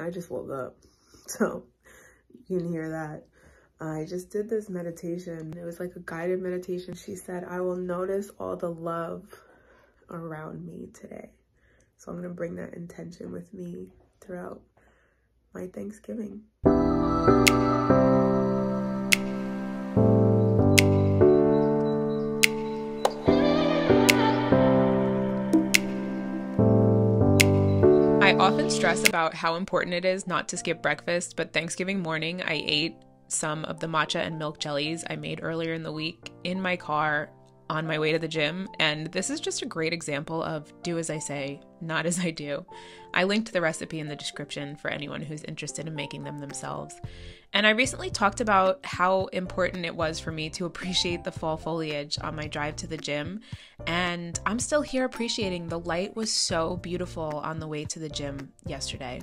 I just woke up, so you can hear that. I just did this meditation. It was like a guided meditation. She said, I will notice all the love around me today. So I'm gonna bring that intention with me throughout my Thanksgiving. I often stress about how important it is not to skip breakfast, but Thanksgiving morning I ate some of the matcha and milk jellies I made earlier in the week in my car on my way to the gym, and this is just a great example of do as I say, not as I do. I linked the recipe in the description for anyone who's interested in making them themselves. And I recently talked about how important it was for me to appreciate the fall foliage on my drive to the gym, and I'm still here appreciating the light was so beautiful on the way to the gym yesterday.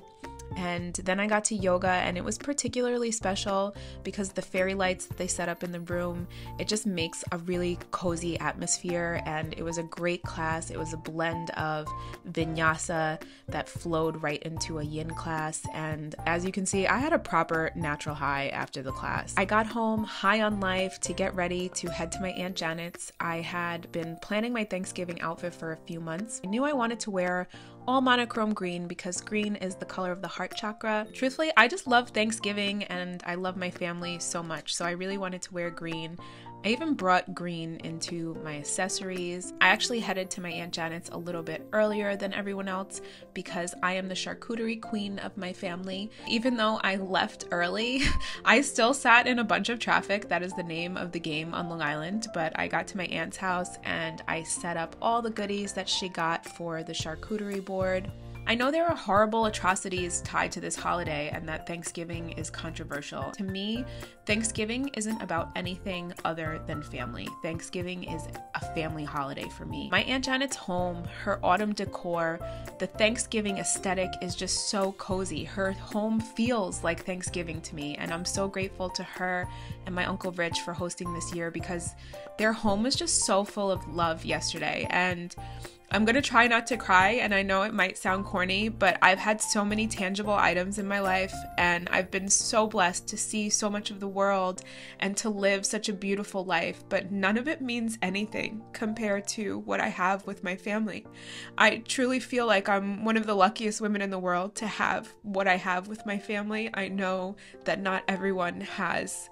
And then I got to yoga, and it was particularly special because the fairy lights that they set up in the room, it just makes a really cozy atmosphere, and it was a great class. It was a blend of vinyasa that flowed right into a yin class, and as you can see, I had a proper natural high after the class. I got home high on life to get ready to head to my Aunt Janet's. I had been planning my Thanksgiving outfit for a few months. I knew I wanted to wear all monochrome green because green is the color of the heart chakra. Truthfully, I just love Thanksgiving and I love my family so much, so I really wanted to wear green. I even brought green into my accessories. I actually headed to my Aunt Janet's a little bit earlier than everyone else because I am the charcuterie queen of my family. Even though I left early, I still sat in a bunch of traffic. That is the name of the game on Long Island, but I got to my aunt's house and I set up all the goodies that she got for the charcuterie board. I know there are horrible atrocities tied to this holiday and that Thanksgiving is controversial. To me, Thanksgiving isn't about anything other than family. Thanksgiving is a family holiday for me. My Aunt Janet's home, her autumn decor, the Thanksgiving aesthetic is just so cozy. Her home feels like Thanksgiving to me, and I'm so grateful to her and my Uncle Rich for hosting this year because their home was just so full of love yesterday. And I'm gonna try not to cry, and I know it might sound corny, but I've had so many tangible items in my life, and I've been so blessed to see so much of the world and to live such a beautiful life, but none of it means anything compared to what I have with my family. I truly feel like I'm one of the luckiest women in the world to have what I have with my family. I know that not everyone has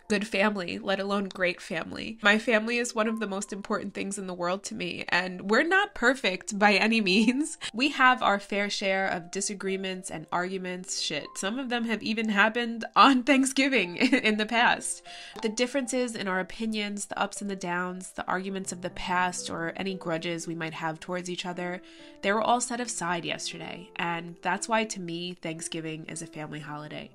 good family, let alone great family. My family is one of the most important things in the world to me, and we're not perfect by any means. We have our fair share of disagreements and arguments. Shit, some of them have even happened on Thanksgiving in the past. The differences in our opinions, the ups and the downs, the arguments of the past, or any grudges we might have towards each other, they were all set aside yesterday, and that's why to me, Thanksgiving is a family holiday.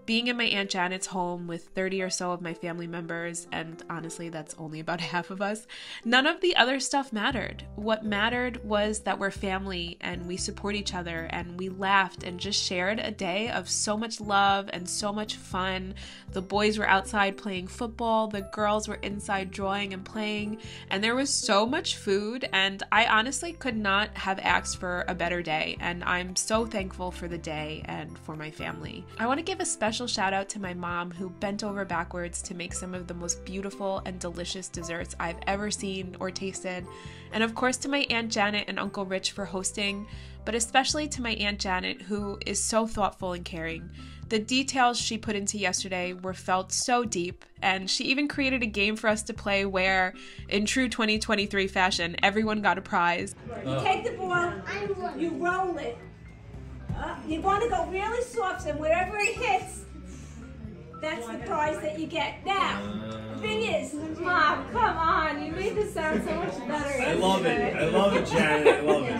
Being in my Aunt Janet's home with 30 or so of my family members, and honestly that's only about half of us, none of the other stuff mattered. What mattered was that we're family and we support each other and we laughed and just shared a day of so much love and so much fun. The boys were outside playing football, the girls were inside drawing and playing, and there was so much food, and I honestly could not have asked for a better day, and I'm so thankful for the day and for my family. I want to give a special shout out to my mom who bent over backwards to make some of the most beautiful and delicious desserts I've ever seen or tasted, and of course to my Aunt Janet and Uncle Rich for hosting, but especially to my Aunt Janet who is so thoughtful and caring. The details she put into yesterday were felt so deep, and she even created a game for us to play where, in true 2023 fashion, everyone got a prize. You take the ball, you roll it. You want to go really soft, and wherever it hits, that's the prize that you get. Now, the thing is, Mom, come on, you made this sound so much better. I love it. I love it, Janet. I love it.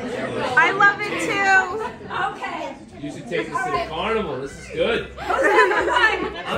I love it too. Okay. You should take this to the carnival. This is good.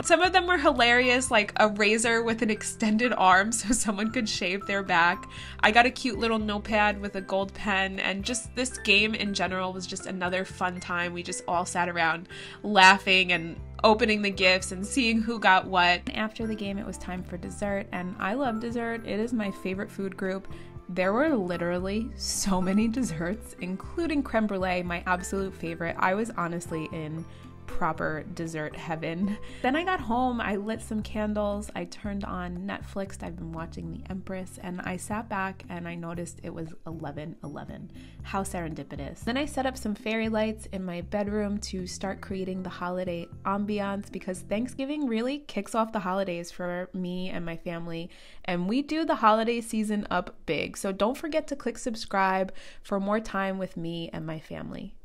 Some of them were hilarious, like a razor with an extended arm so someone could shave their back. I got a cute little notepad with a gold pen, and just this game in general was just another fun time. We just all sat around laughing and opening the gifts and seeing who got what. After the game, it was time for dessert, and I love dessert. It is my favorite food group. There were literally so many desserts, including creme brulee, my absolute favorite. I was honestly in proper dessert heaven. Then I got home, I lit some candles, I turned on Netflix, I've been watching The Empress, and I sat back and I noticed it was 11:11. How serendipitous. Then I set up some fairy lights in my bedroom to start creating the holiday ambiance, because Thanksgiving really kicks off the holidays for me and my family, and we do the holiday season up big. So don't forget to click subscribe for more time with me and my family.